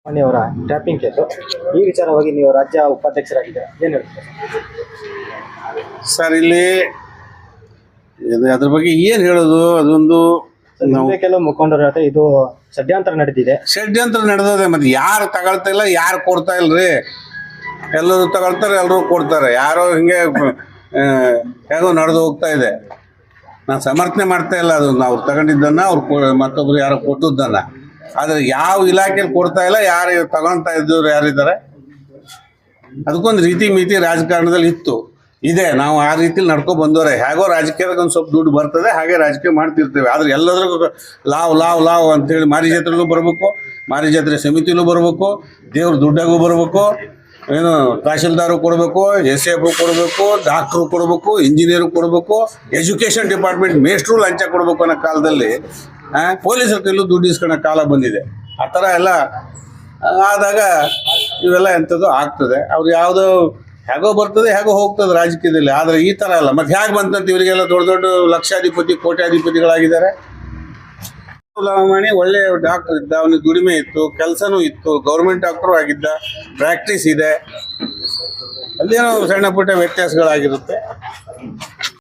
ಅವರ tapping case ಈ ವಿಚಾರವಾಗಿ ನೀವು ರಾಜ್ಯ ಉಪಾಧ್ಯಕ್ಷರಾಗಿದ್ದೀರಾ, ಏನು ಹೇಳ್ತೀರಾ ಸರ್? ಇಲ್ಲಿ ಅದ್ರ ಬಗ್ಗೆ ಏನು ಹೇಳೋದು? ಅದೊಂದು ಕೆಲವು ಮುಖಂಡರ ಜೊತೆ ಇದು ಷಡ್ಯಂತ್ರ ನಡೆದಿದೆ. ಷಡ್ಯಂತ್ರ ನಡೆದಿದೆ. ಮತ್ತೆ ಯಾರು ತಗೊಳ್ತಾ ಇಲ್ಲ, ಯಾರು ಕೊಡ್ತಾ ಇಲ್ರಿ? ಎಲ್ಲರೂ ತಗೊಳ್ತಾರೆ, ಎಲ್ಲರೂ ಕೊಡ್ತಾರೆ. ಯಾರೋ ಹಿಂಗೆ ಹೇಗೋ ನಡೆದು ಹೋಗ್ತಾ ಇದೆ. ನಾನು ಸಮರ್ಥನೆ ಮಾಡ್ತಾ ಇಲ್ಲ ಅದನ್ನು. ಅವ್ರು ತಗೊಂಡಿದ್ದನ್ನ ಅವ್ರು ಮತ್ತೊಬ್ರು ಯಾರೋ ಕೊಟ್ಟದ್ದನ್ನ. ಆದರೆ ಯಾವ ಇಲಾಖೆಯಲ್ಲಿ ಕೊಡ್ತಾ ಇಲ್ಲ, ಯಾರು ತಗೊಳ್ತಾ ಇದ್ದವ್ರು ಯಾರಿದ್ದಾರೆ? ಅದಕ್ಕೊಂದು ರೀತಿ ಮಿತಿ ರಾಜಕಾರಣದಲ್ಲಿ ಇದೆ. ನಾವು ಆ ರೀತಿಲಿ ನಡ್ಕೊ ಬಂದವರೆ. ಹೇಗೋ ರಾಜಕೀಯದಾಗ ಒಂದು ಸ್ವಲ್ಪ ದುಡ್ಡು ಬರ್ತದೆ, ಹಾಗೆ ರಾಜಕೀಯ ಮಾಡ್ತಿರ್ತೇವೆ. ಆದರೆ ಎಲ್ಲದ್ರಿಗೂ ಲಾವ್ ಅಂತೇಳಿ ಮಾರಿ ಜಾತ್ರೆಗೂ ಬರಬೇಕು, ಮಾರಿ ಜಾತ್ರೆ ಸಮಿತಿಲೂ ಬರಬೇಕು, ದೇವ್ರ ದುಡ್ಡಾಗೂ ಬರಬೇಕು, ಏನು ತಹಶೀಲ್ದಾರು ಕೊಡಬೇಕು, SAF ಕೊಡಬೇಕು, ಡಾಕ್ಟ್ರು ಕೊಡಬೇಕು, ಇಂಜಿನಿಯರು ಕೊಡಬೇಕು, ಎಜುಕೇಷನ್ ಡಿಪಾರ್ಟ್ಮೆಂಟ್ ಮೇಸ್ಟ್ರು ಲಂಚ ಕೊಡಬೇಕು ಅನ್ನೋ ಕಾಲದಲ್ಲಿ ಪೊಲೀಸರ ಕೈಲೂ ದುಡ್ಡು ಇಸ್ಕೊಳ್ಳೋ ಕಾಲ ಬಂದಿದೆ. ಆ ಥರ ಎಲ್ಲ ಆದಾಗ ಇವೆಲ್ಲ ಎಂಥದ್ದು ಆಗ್ತದೆ. ಅವ್ರು ಯಾವುದೋ ಹೇಗೋ ಬರ್ತದೆ, ಹೇಗೋ ಹೋಗ್ತದೆ ರಾಜಕೀಯದಲ್ಲಿ. ಆದರೆ ಈ ಥರ ಅಲ್ಲ. ಮತ್ತೆ ಹೇಗೆ ಬಂತಂತ ಇವರಿಗೆಲ್ಲ ದೊಡ್ಡ ದೊಡ್ಡ ಲಕ್ಷಾಧಿಪತಿ ಕೋಟ್ಯಾಧಿಪತಿಗಳಾಗಿದ್ದಾರೆ. ಒಳ್ಳೆ ಡಾಕ್ಟರ್ ಇದ್ದ, ಅವನಿಗೆ ದುಡಿಮೆ ಇತ್ತು, ಕೆಲಸನೂ ಇತ್ತು, ಗೌರ್ಮೆಂಟ್ ಡಾಕ್ಟ್ರು ಆಗಿದ್ದ, ಪ್ರಾಕ್ಟೀಸ್ ಇದೆ. ಅಲ್ಲೇನೋ ಸಣ್ಣ ಪುಟ್ಟ ವ್ಯತ್ಯಾಸಗಳಾಗಿರುತ್ತೆ.